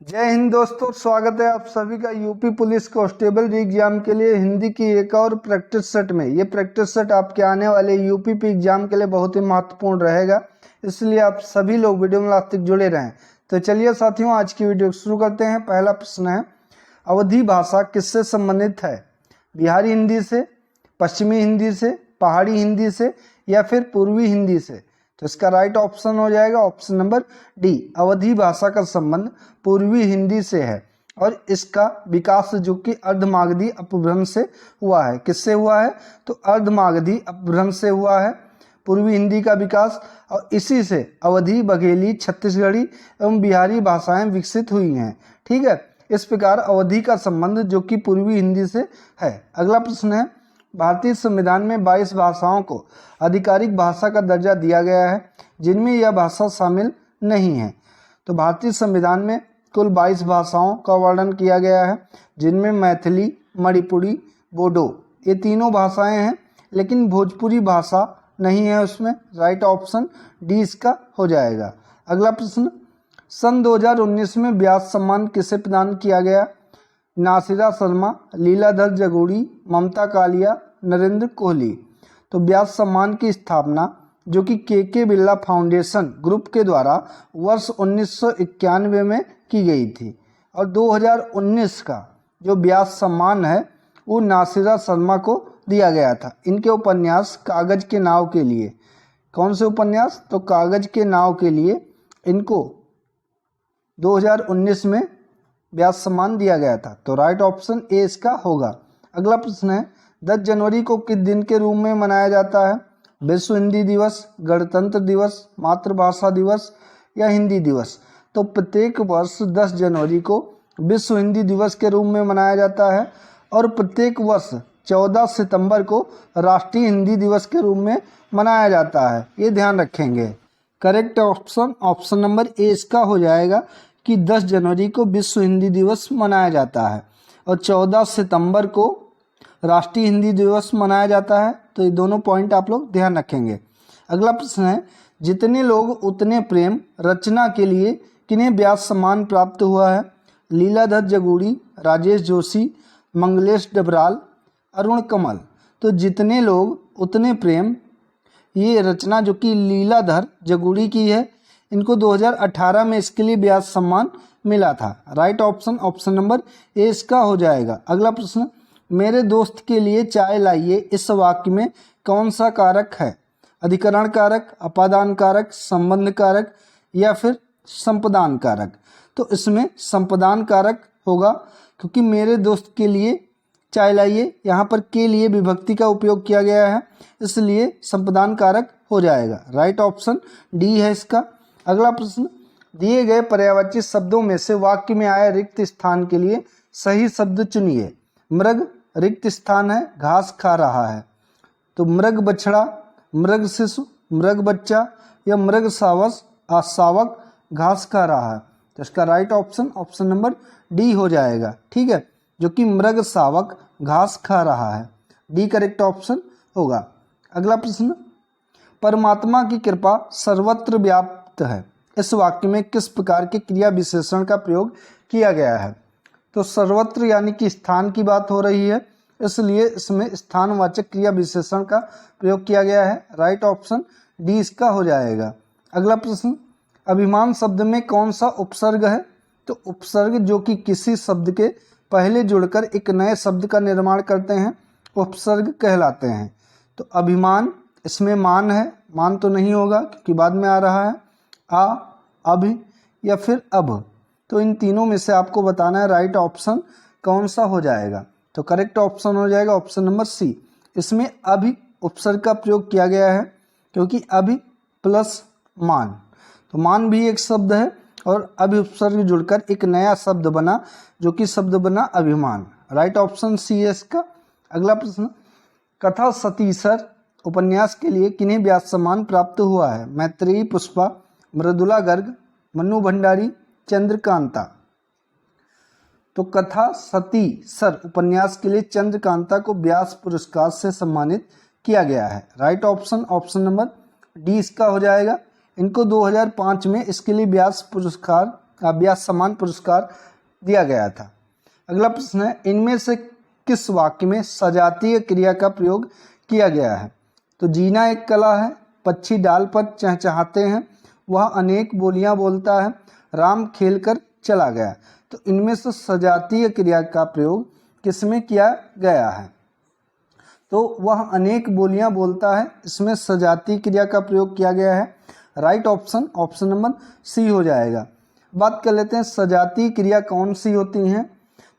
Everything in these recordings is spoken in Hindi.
जय हिंद दोस्तों, स्वागत है आप सभी का यूपी पुलिस कांस्टेबल एग्जाम के लिए हिंदी की एक और प्रैक्टिस सेट में। ये प्रैक्टिस सेट आपके आने वाले यूपी एग्जाम के लिए बहुत ही महत्वपूर्ण रहेगा, इसलिए आप सभी लोग वीडियो में लास्ट तक जुड़े रहें। तो चलिए साथियों, आज की वीडियो शुरू करते हैं। पहला प्रश्न है, अवधी भाषा किससे संबंधित है? बिहारी हिंदी से, पश्चिमी हिंदी से, पहाड़ी हिंदी से या फिर पूर्वी हिंदी से? तो इसका राइट ऑप्शन हो जाएगा ऑप्शन नंबर डी। अवधी भाषा का संबंध पूर्वी हिंदी से है और इसका विकास जो कि अर्धमागधी अपभ्रंश से हुआ है। किससे हुआ है? तो अर्धमागधी अपभ्रंश से हुआ है पूर्वी हिंदी का विकास, और इसी से अवधी, बघेली, छत्तीसगढ़ी एवं बिहारी भाषाएं विकसित हुई हैं। ठीक है, इस प्रकार अवधी का संबंध जो कि पूर्वी हिंदी से है। अगला प्रश्न है, भारतीय संविधान में 22 भाषाओं को आधिकारिक भाषा का दर्जा दिया गया है, जिनमें यह भाषा शामिल नहीं है। तो भारतीय संविधान में कुल 22 भाषाओं का वर्णन किया गया है, जिनमें मैथिली, मणिपुरी, बोडो ये तीनों भाषाएं हैं, लेकिन भोजपुरी भाषा नहीं है उसमें। राइट ऑप्शन डी इसका हो जाएगा। अगला प्रश्न, सन 2019 में व्यास सम्मान किसे प्रदान किया गया? नासिरा शर्मा, लीलाधर जगूड़ी, ममता कालिया, नरेंद्र कोहली। तो व्यास सम्मान की स्थापना जो कि के बिरला फाउंडेशन ग्रुप के द्वारा वर्ष 1991 में की गई थी, और 2019 का जो व्यास सम्मान है वो नासिरा शर्मा को दिया गया था। इनके उपन्यास कागज के नाव के लिए, कौन से उपन्यास? तो कागज के नाव के लिए इनको 2019 में व्यास सम्मान दिया गया था। तो राइट ऑप्शन ए इसका होगा। अगला प्रश्न है, 10 जनवरी को किस दिन के रूप में मनाया जाता है? विश्व हिंदी दिवस, गणतंत्र दिवस, मातृभाषा दिवस या हिंदी दिवस? तो प्रत्येक वर्ष 10 जनवरी को विश्व हिंदी दिवस के रूप में मनाया जाता है, और प्रत्येक वर्ष 14 सितंबर को राष्ट्रीय हिंदी दिवस के रूप में मनाया जाता है। ये ध्यान रखेंगे। Correct option option number A इसका हो जाएगा कि 10 जनवरी को विश्व हिंदी दिवस मनाया जाता है और 14 सितंबर को राष्ट्रीय हिंदी दिवस मनाया जाता है। तो ये दोनों पॉइंट आप लोग ध्यान रखेंगे। अगला प्रश्न है, जितने लोग उतने प्रेम रचना के लिए किन्हें व्यास सम्मान प्राप्त हुआ है? लीलाधर जगूड़ी, राजेश जोशी, मंगलेश डबराल, अरुण कमल। तो जितने लोग उतने प्रेम, ये रचना जो कि लीलाधर जगूड़ी की है, इनको 2018 में इसके लिए व्यास सम्मान मिला था। Right option option number A इसका हो जाएगा। अगला प्रश्न, मेरे दोस्त के लिए चाय लाइए, इस वाक्य में कौन सा कारक है? अधिकरण कारक, अपादान कारक, संबंध कारक या फिर संपदान कारक? तो इसमें संपदान कारक होगा, क्योंकि मेरे दोस्त के लिए चाय लाइए, यहाँ पर के लिए विभक्ति का उपयोग किया गया है, इसलिए संपदान कारक हो जाएगा। राइट ऑप्शन डी है इसका। अगला प्रश्न, दिए गए पर्यायवाची शब्दों में से वाक्य में आए रिक्त स्थान के लिए सही शब्द चुनिए। मृग रिक्त स्थान है, घास खा रहा है। तो मृग बछड़ा, मृग शिशु, मृग बच्चा या मृग शावक घास खा रहा है। तो इसका right option option number D हो जाएगा। ठीक है, जो कि मृग शावक घास खा रहा है। डी करेक्ट ऑप्शन होगा। अगला प्रश्न, परमात्मा की कृपा सर्वत्र व्याप्त है, इस वाक्य में किस प्रकार के क्रिया विशेषण का प्रयोग किया गया है? तो सर्वत्र यानी कि स्थान की बात हो रही है, इसलिए इसमें स्थानवाचक क्रिया विशेषण का प्रयोग किया गया है। राइट ऑप्शन डी इसका हो जाएगा। अगला प्रश्न, अभिमान शब्द में कौन सा उपसर्ग है? तो उपसर्ग जो कि किसी शब्द के पहले जुड़कर एक नए शब्द का निर्माण करते हैं, उपसर्ग कहलाते हैं। तो अभिमान, इसमें मान है, मान तो नहीं होगा क्योंकि बाद में आ रहा है। आ, अभि या फिर अब? तो इन तीनों में से आपको बताना है राइट ऑप्शन कौन सा हो जाएगा। तो करेक्ट ऑप्शन हो जाएगा ऑप्शन नंबर सी। इसमें अभि उपसर्ग का प्रयोग किया गया है, क्योंकि अभि प्लस मान, तो मान भी एक शब्द है और अभि उपसर्ग जुड़कर एक नया शब्द बना, जो कि शब्द बना अभिमान। राइट ऑप्शन सी है इसका। अगला प्रश्न, कथा सतीसर उपन्यास के लिए किन्हें व्यास सम्मान प्राप्त हुआ है? मैत्रेयी पुष्पा, मृदुला गर्ग, मन्नू भंडारी, चंद्रकांता। तो कथा सती सर उपन्यास के लिए चंद्रकांता को व्यास पुरस्कार से सम्मानित किया गया है। Right option option number D इसका हो जाएगा। इनको 2005 में इसके लिए व्यास पुरस्कार व्यास सम्मान पुरस्कार दिया गया था। अगला प्रश्न है, इनमें से किस वाक्य में सजातीय क्रिया का प्रयोग किया गया है? तो जीना एक कला है, पक्षी डाल पर चहचहाते हैं, वह अनेक बोलियां बोलता है, राम खेलकर चला गया। तो इनमें से सजातीय क्रिया का प्रयोग किसमें किया गया है? तो वह अनेक बोलियां बोलता है, इसमें सजातीय क्रिया का प्रयोग किया गया है। Right option option number C हो जाएगा। बात कर लेते हैं सजातीय क्रिया कौन सी होती हैं।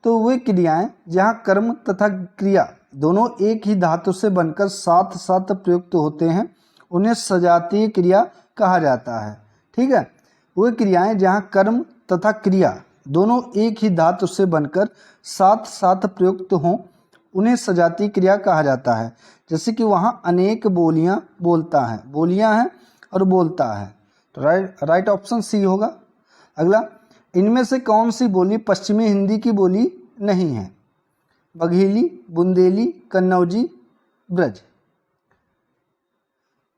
तो वे क्रियाएं जहां कर्म तथा क्रिया दोनों एक ही धातु से बनकर साथ साथ प्रयुक्त होते हैं उन्हें सजातीय क्रिया कहा जाता है। ठीक है, वे क्रियाएं जहां कर्म तथा क्रिया दोनों एक ही धातु से बनकर साथ साथ प्रयुक्त हों उन्हें सजातीय क्रिया कहा जाता है। जैसे कि वहाँ अनेक बोलियां बोलता है, बोलियां हैं और बोलता है। तो राइट ऑप्शन सी होगा। अगला, इनमें से कौन सी बोली पश्चिमी हिंदी की बोली नहीं है? बघेली, बुंदेली, कन्नौजी, ब्रज।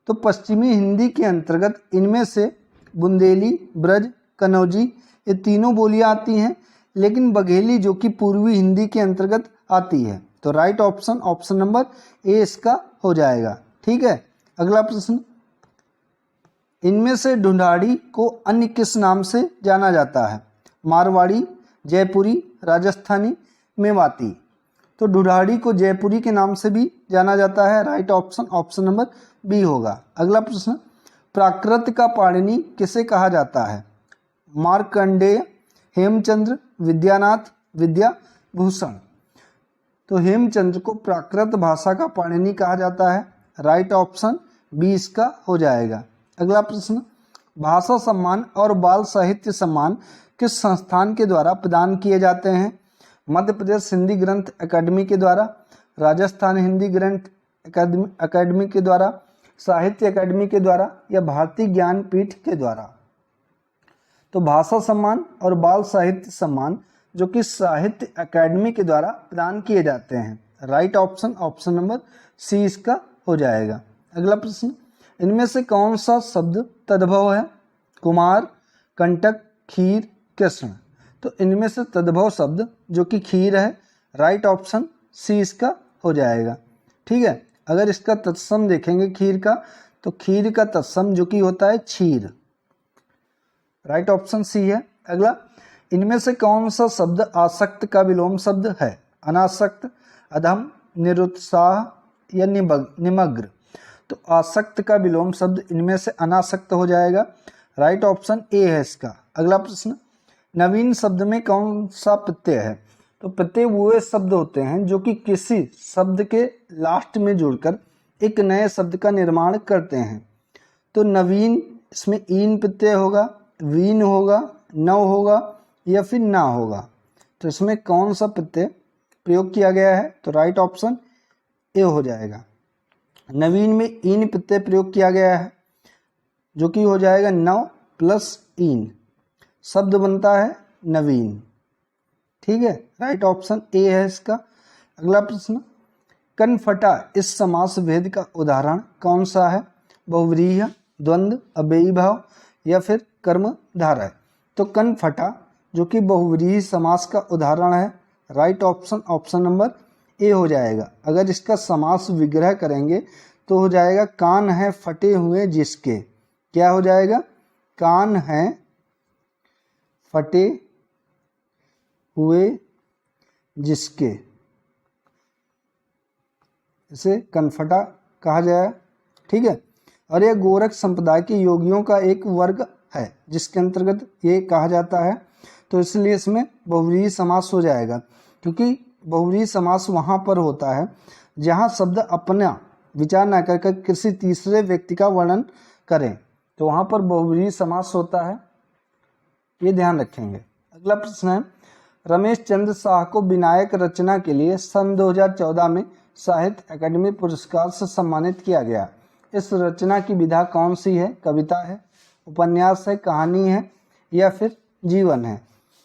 तो पश्चिमी हिंदी के अंतर्गत इनमें से बुंदेली, ब्रज, कन्नौजी ये तीनों बोलियां आती हैं, लेकिन बघेली जो कि पूर्वी हिंदी के अंतर्गत आती है। तो right option option number A इसका हो जाएगा। ठीक है, अगला प्रश्न, इनमें से ढूंढाड़ी को अन्य किस नाम से जाना जाता है? मारवाड़ी, जयपुरी, राजस्थानी, मेवाती। तो ढूंढाड़ी को जयपुरी के नाम से भी जाना जाता है। Right option option number B होगा। अगला प्रश्न, प्राकृत का पाणिनि किसे कहा जाता है? मार्कंडेय, हेमचंद्र, विद्यानाथ, विद्याभूषण। तो हेमचंद्र को प्राकृत भाषा का पाणिनि कहा जाता है। राइट ऑप्शन बी इसका हो जाएगा। अगला प्रश्न, भाषा सम्मान और बाल साहित्य सम्मान किस संस्थान के द्वारा प्रदान किए जाते हैं? मध्य प्रदेश हिंदी ग्रंथ अकादमी के द्वारा, राजस्थान हिंदी ग्रंथ अकादमी के द्वारा, साहित्य अकादमी के द्वारा या भारतीय ज्ञानपीठ के द्वारा। तो भाषा सम्मान और बाल साहित्य सम्मान जो कि साहित्य अकादमी के द्वारा प्रदान किए जाते हैं। Right option option number C इसका हो जाएगा। अगला प्रश्न, इनमें से कौन सा शब्द तद्भव है? कुमार, कंटक, खीर, कृष्ण। तो इनमें से तद्भव शब्द जो कि खीर है। राइट ऑप्शन सी इसका हो जाएगा। ठीक है, अगर इसका तत्सम देखेंगे खीर का, तो खीर का तत्सम जो कि होता है क्षीर। राइट ऑप्शन सी है। अगला, इनमें से कौन सा शब्द आसक्त का विलोम शब्द है? अनासक्त, अधम, निरुत्साह या निमग्न। तो आसक्त का विलोम शब्द इनमें से अनासक्त हो जाएगा। राइट ऑप्शन ए है इसका। अगला प्रश्न, नवीन शब्द में कौन सा प्रत्यय है? तो प्रत्यय वो शब्द होते हैं जो कि किसी शब्द के लास्ट में जुड़कर एक नए शब्द का निर्माण करते हैं। तो नवीन, इसमें ईन प्रत्यय होगा, वीन होगा, नव होगा या फिर ना होगा। तो इसमें कौन सा प्रत्यय प्रयोग किया गया है? तो राइट ऑप्शन ए हो जाएगा। नवीन में ईन प्रत्यय प्रयोग किया गया है जो कि हो जाएगा नव प्लस ईन, शब्द बनता है नवीन। ठीक है, राइट ऑप्शन ए है इसका। अगला प्रश्न, कनफटा इस समास भेद का उदाहरण कौन सा है? बहुव्रीहि, द्वंद्व, अव्ययी भाव या फिर कर्मधारय। तो कनफटा जो कि बहुव्रीहि समास का उदाहरण है। Right option option number A हो जाएगा। अगर इसका समास विग्रह करेंगे तो हो जाएगा कान है फटे हुए जिसके। क्या हो जाएगा? कान है फटे हुए जिसके, इसे कनफटा कहा जाए। ठीक है, और यह गोरख संप्रदाय के योगियों का एक वर्ग है जिसके अंतर्गत ये कहा जाता है। तो इसलिए इसमें बहुव्रीहि समास हो जाएगा, क्योंकि बहुव्रीहि समास वहाँ पर होता है जहाँ शब्द अपना विचार न करके किसी तीसरे व्यक्ति का वर्णन करें, तो वहाँ पर बहुव्रीहि समास होता है, ये ध्यान रखेंगे। अगला प्रश्न है, रमेश चंद्र शाह को विनायक रचना के लिए सन 2014 में साहित्य अकादमी पुरस्कार से सम्मानित किया गया। इस रचना की विधा कौन सी है? कविता है, उपन्यास है, कहानी है या फिर जीवन है?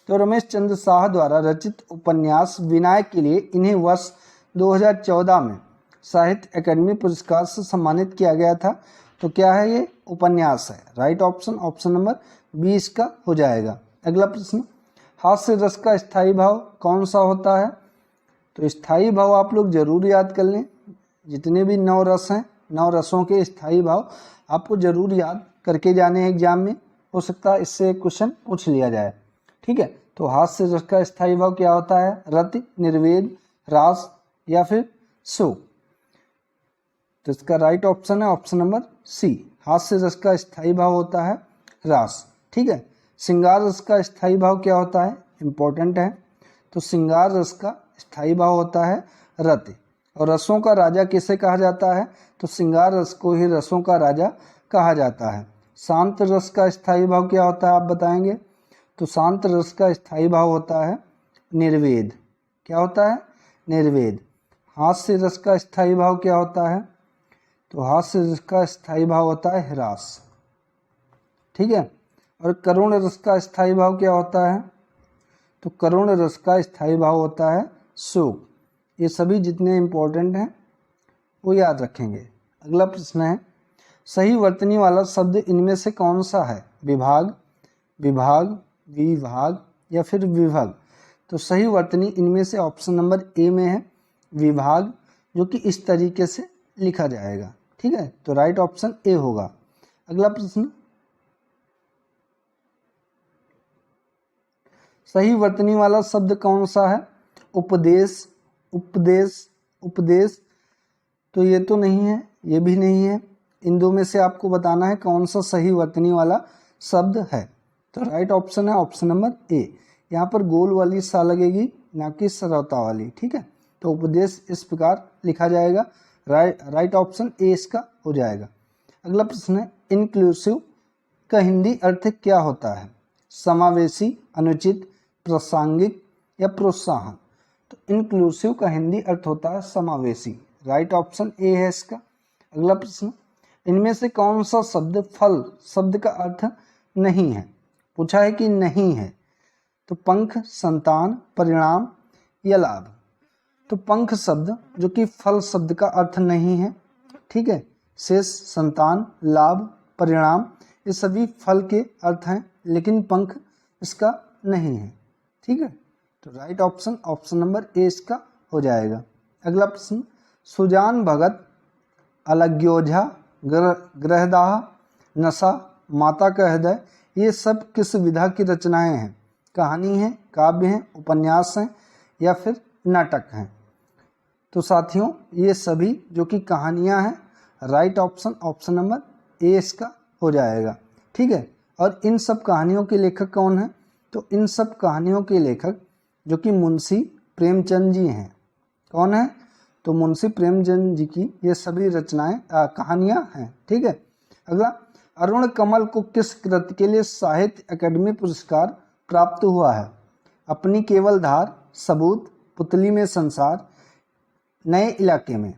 तो रमेश चंद्र शाह द्वारा रचित उपन्यास विनायक के लिए इन्हें वर्ष 2014 में साहित्य अकादमी पुरस्कार से सम्मानित किया गया था। तो क्या है ये? उपन्यास है। राइट ऑप्शन ऑप्शन नंबर 20 का हो जाएगा। अगला प्रश्न, हास्य रस का स्थायी भाव कौन सा होता है? तो स्थायी भाव आप लोग जरूर याद कर लें, जितने भी 9 रस हैं 9 रसों के स्थायी भाव आपको जरूर याद करके जाने हैं एग्जाम में, हो सकता है इससे क्वेश्चन पूछ लिया जाए। ठीक है, तो हास्य रस का स्थायी भाव क्या होता है? रति, निर्वेद, रास या फिर शोक। तो इसका राइट ऑप्शन है ऑप्शन नंबर सी, हास्य रस का स्थायी भाव होता है रास। ठीक है, श्रृंगार रस का स्थायी भाव क्या होता है? इंपॉर्टेंट है। तो श्रृंगार रस का स्थायी भाव होता है रति। और रसों का राजा किसे कहा जाता है? तो श्रृंगार रस को ही रसों का राजा कहा जाता है। शांत रस का स्थायी भाव क्या होता है, आप बताएंगे? तो शांत रस का स्थायी भाव होता है निर्वेद। क्या होता है? निर्वेद। हास्य रस का स्थायी भाव क्या होता है? तो हास्य रस का स्थायी भाव होता है ह्रास। ठीक है, और करुण रस का स्थायी भाव क्या होता है? तो करुण रस का स्थायी भाव होता है शोक। ये सभी जितने इंपॉर्टेंट हैं वो याद रखेंगे। अगला प्रश्न है, सही वर्तनी वाला शब्द इनमें से कौन सा है? विभाग, विभाग, विभाग या फिर विभग। तो सही वर्तनी इनमें से ऑप्शन नंबर ए में है विभाग, जो कि इस तरीके से लिखा जाएगा। ठीक है, तो राइट ऑप्शन ए होगा। अगला प्रश्न, सही वर्तनी वाला शब्द कौन सा है? उपदेश, उपदेश, उपदेश। तो ये तो नहीं है, ये भी नहीं है। इन दो में से आपको बताना है कौन सा सही वर्तनी वाला शब्द है। तो राइट ऑप्शन है ऑप्शन नंबर ए। यहाँ पर गोल वाली सा लगेगी, ना कि सरौता वाली। ठीक है, तो उपदेश इस प्रकार लिखा जाएगा। राइट ऑप्शन ए इसका हो जाएगा। अगला प्रश्न है, इंक्लूसिव का हिंदी अर्थ क्या होता है? समावेशी, अनुचित, प्रासंगिक या प्रोत्साहन। तो इंक्लूसिव का हिंदी अर्थ होता है समावेशी। राइट ऑप्शन ए है इसका। अगला प्रश्न, इनमें से कौन सा शब्द फल शब्द का अर्थ नहीं है? पूछा है कि नहीं है। तो पंख, संतान, परिणाम या लाभ। तो पंख शब्द जो कि फल शब्द का अर्थ नहीं है। ठीक है, शेष, संतान, लाभ, परिणाम ये सभी फल के अर्थ हैं, लेकिन पंख इसका नहीं है। ठीक है, तो right option option number A इसका हो जाएगा। अगला प्रश्न, सुजान भगत, अलग्योझा, ग्रहदाह, नशा, माता का हृदय, ये सब किस विधा की रचनाएं हैं? कहानी है, काव्य है, उपन्यास हैं या फिर नाटक हैं? तो साथियों ये सभी जो कि कहानियां हैं, right option option number A इसका हो जाएगा। ठीक है, और इन सब कहानियों के लेखक कौन है? तो इन सब कहानियों के लेखक जो कि मुंशी प्रेमचंद जी हैं। कौन है? तो मुंशी प्रेमचंद जी की ये सभी रचनाएं कहानियां हैं। ठीक है, अगला, अरुण कमल को किस कृति के लिए साहित्य अकादमी पुरस्कार प्राप्त हुआ है? अपनी केवल धार, सबूत, पुतली में संसार, नए इलाके में।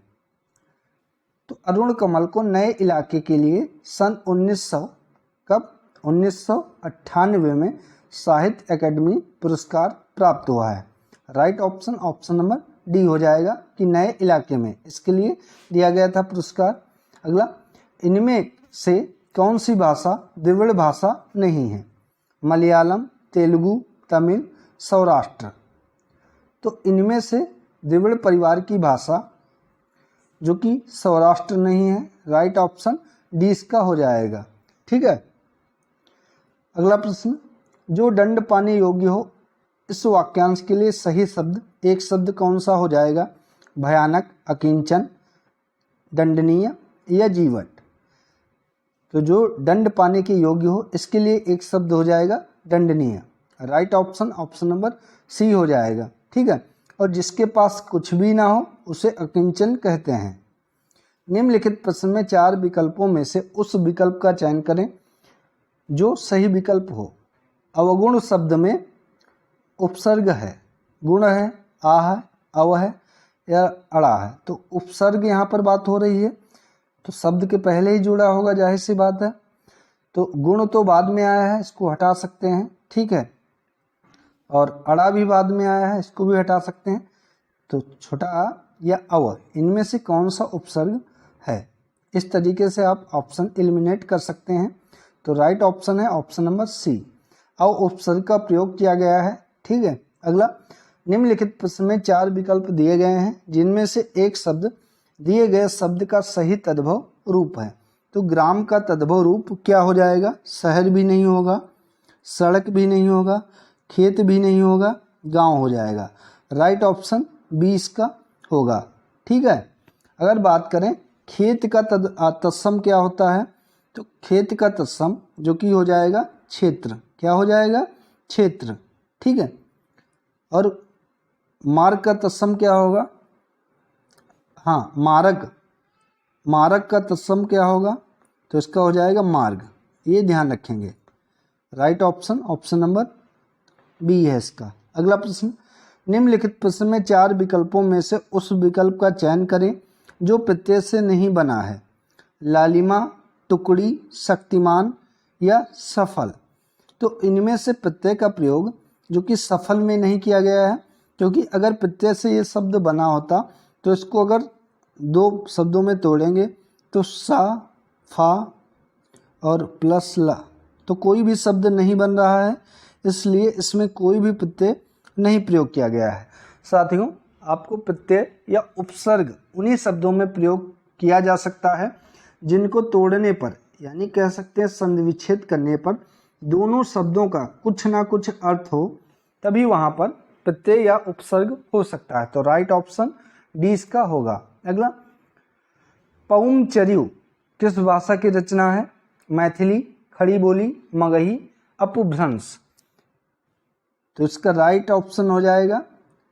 तो अरुण कमल को नए इलाके के लिए सन 1998 में साहित्य अकादमी पुरस्कार प्राप्त हुआ है। Right option option number D हो जाएगा कि नए इलाके में इसके लिए दिया गया था पुरस्कार। अगला, इनमें से कौन सी भाषा द्रविड़ भाषा नहीं है? मलयालम, तेलुगु, तमिल, सौराष्ट्र। तो इनमें से द्रविड़ परिवार की भाषा जो कि सौराष्ट्र नहीं है। राइट ऑप्शन डी इसका हो जाएगा। ठीक है, अगला प्रश्न, जो दंड पाने योग्य हो इस वाक्यांश के लिए सही शब्द एक शब्द कौन सा हो जाएगा? भयानक, अकिंचन, दंडनीय या जीवट। तो जो दंड पाने के योग्य हो इसके लिए एक शब्द हो जाएगा दंडनीय। Right option option number C हो जाएगा। ठीक है, और जिसके पास कुछ भी ना हो उसे अकिंचन कहते हैं। निम्नलिखित प्रश्न में 4 विकल्पों में से उस विकल्प का चयन करें जो सही विकल्प हो। अवगुण शब्द में उपसर्ग है, गुण है, आ है, अव है या अड़ा है। तो उपसर्ग यहाँ पर बात हो रही है, तो शब्द के पहले ही जुड़ा होगा, जाहिर सी बात है। तो गुण तो बाद में आया है, इसको हटा सकते हैं। ठीक है, और अड़ा भी बाद में आया है, इसको भी हटा सकते हैं। तो छोटा आ या अव, इनमें से कौन सा उपसर्ग है? इस तरीके से आप ऑप्शन एलिमिनेट कर सकते हैं। तो राइट ऑप्शन है ऑप्शन नंबर सी, और उपसर्ग का प्रयोग किया गया है। ठीक है। अगला, निम्नलिखित प्रश्न में 4 विकल्प दिए गए हैं जिनमें से एक शब्द दिए गए शब्द का सही तद्भव रूप है। तो ग्राम का तद्भव रूप क्या हो जाएगा? शहर भी नहीं होगा, सड़क भी नहीं होगा, खेत भी नहीं होगा, गांव हो जाएगा। राइट ऑप्शन बी इसका होगा। ठीक है। अगर बात करें खेत का तत्सम क्या होता है, तो खेत का तत्सम जो कि हो जाएगा क्षेत्र। क्या हो जाएगा? क्षेत्र। ठीक है। और मार्ग का तत्सम क्या होगा? हाँ, मारक। मारक का तत्सम क्या होगा? तो इसका हो जाएगा मार्ग। ये ध्यान रखेंगे। Right option option number B है इसका। अगला प्रश्न, निम्नलिखित प्रश्न में 4 विकल्पों में से उस विकल्प का चयन करें जो प्रत्यय से नहीं बना है। लालिमा, टुकड़ी, शक्तिमान या सफल। तो इनमें से प्रत्यय का प्रयोग जो कि सफल में नहीं किया गया है, क्योंकि अगर प्रत्यय से ये शब्द बना होता तो इसको अगर 2 शब्दों में तोड़ेंगे तो सा, फा और प्लस ला, तो कोई भी शब्द नहीं बन रहा है, इसलिए इसमें कोई भी प्रत्यय नहीं प्रयोग किया गया है। साथियों, आपको प्रत्यय या उपसर्ग उन्हीं शब्दों में प्रयोग किया जा सकता है जिनको तोड़ने पर, यानी कह सकते हैं संधिविच्छेद करने पर, दोनों शब्दों का कुछ ना कुछ अर्थ हो, तभी वहाँ पर प्रत्यय या उपसर्ग हो सकता है। तो राइट ऑप्शन डी इसका होगा। अगला, पौमचर्यु किस भाषा की रचना है? मैथिली, खड़ी बोली, मगही, अपभ्रंश। तो इसका राइट ऑप्शन हो जाएगा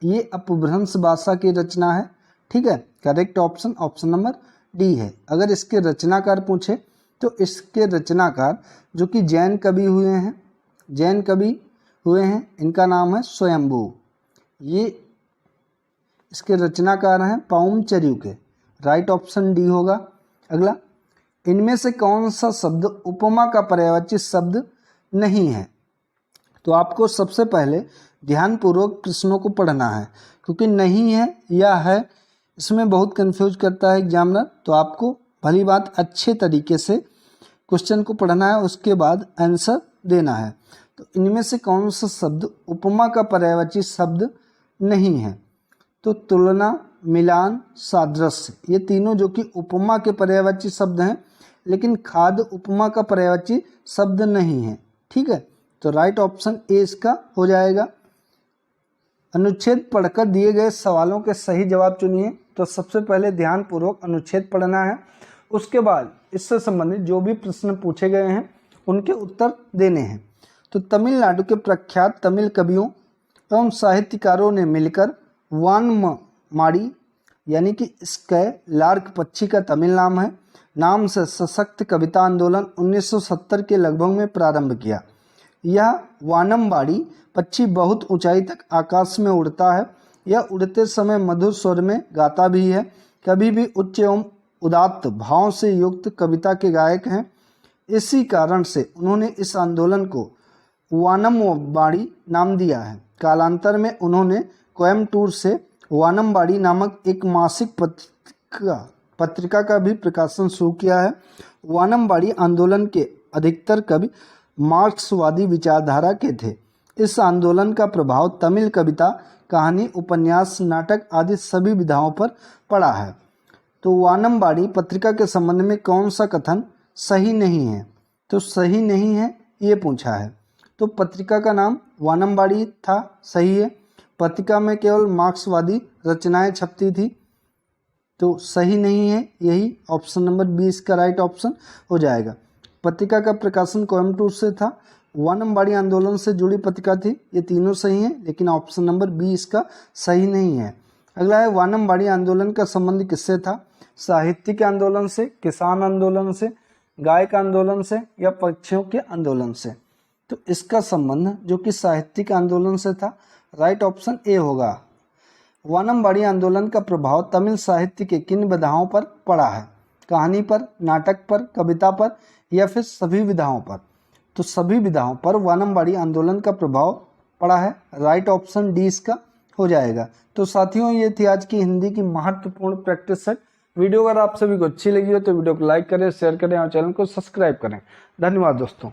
ये अपभ्रंश भाषा की रचना है। ठीक है। Correct option option number D है। अगर इसके रचनाकार पूछे तो इसके रचनाकार जो कि जैन कवि हुए हैं, जैन कवि हुए हैं, इनका नाम है स्वयंभू। ये इसके रचनाकार हैं पौमचर्यु के। राइट ऑप्शन डी होगा। अगला, इनमें से कौन सा शब्द उपमा का पर्यायवाची शब्द नहीं है? तो आपको सबसे पहले ध्यानपूर्वक प्रश्नों को पढ़ना है, क्योंकि नहीं है या है इसमें बहुत कंफ्यूज करता है एग्जामिनर। तो आपको भली बात अच्छे तरीके से क्वेश्चन को पढ़ना है, उसके बाद आंसर देना है। तो इनमें से कौन सा शब्द उपमा का पर्यायवाची शब्द नहीं है? तो तुलना, मिलान, सादृश्य, ये तीनों जो कि उपमा के पर्यायवाची शब्द हैं, लेकिन खाद्य उपमा का पर्यायवाची शब्द नहीं है। ठीक है। तो राइट ऑप्शन ए इसका हो जाएगा। अनुच्छेद पढ़कर दिए गए सवालों के सही जवाब चुनिए। तो सबसे पहले ध्यानपूर्वक अनुच्छेद पढ़ना है, उसके बाद इससे संबंधित जो भी प्रश्न पूछे गए हैं उनके उत्तर देने हैं। तो तमिलनाडु के प्रख्यात तमिल कवियों एवं साहित्यकारों ने मिलकर वानमाड़ी, यानी कि स्कै लार्क पक्षी का तमिल नाम से सशक्त कविता आंदोलन 1970 के लगभग में प्रारंभ किया। यह वानमबाड़ी पक्षी बहुत ऊंचाई तक आकाश में उड़ता है। यह उड़ते समय मधुर स्वर में गाता भी है। कभी भी उच्च एवं उदात्त भाव से युक्त कविता के गायक हैं। इसी कारण से उन्होंने इस आंदोलन को वानमबाड़ी नाम दिया है। कालांतर में उन्होंने कोयम्बटूर से वानमबाड़ी नामक एक मासिक पत्रिका का भी प्रकाशन शुरू किया है। वानमबाड़ी आंदोलन के अधिकतर कवि मार्क्सवादी विचारधारा के थे। इस आंदोलन का प्रभाव तमिल कविता, कहानी, उपन्यास, नाटक आदि सभी विधाओं पर पड़ा है। तो वानमबाड़ी पत्रिका के संबंध में कौन सा कथन सही नहीं है? तो सही नहीं है ये पूछा है। तो पत्रिका का नाम वानमबाड़ी था, सही है। पत्रिका में केवल मार्क्सवादी रचनाएं छपती थी, तो सही नहीं है, यही ऑप्शन नंबर बी इसका राइट ऑप्शन हो जाएगा। पत्रिका का प्रकाशन कोयम्बटूर से था। वानमबाड़ी आंदोलन से जुड़ी पत्रिका थी। ये तीनों सही हैं, लेकिन ऑप्शन नंबर बी इसका सही नहीं है। अगला है, वानमबाड़ी आंदोलन का संबंध किससे था? साहित्यिक आंदोलन से, किसान आंदोलन से, गायक आंदोलन से या पक्षियों के आंदोलन से? तो इसका संबंध जो कि साहित्यिक आंदोलन से था। राइट ऑप्शन ए होगा। वानमबाड़ी आंदोलन का प्रभाव तमिल साहित्य के किन विधाओं पर पड़ा है? कहानी पर, नाटक पर, कविता पर या फिर सभी विधाओं पर? तो सभी विधाओं पर वानमबाड़ी आंदोलन का प्रभाव पड़ा है। राइट ऑप्शन डी इसका हो जाएगा। तो साथियों, ये थी आज की हिंदी की महत्वपूर्ण प्रैक्टिस सेट। वीडियो अगर आप सभी को अच्छी लगी हो तो वीडियो को लाइक करें, शेयर करें और चैनल को सब्सक्राइब करें। धन्यवाद दोस्तों।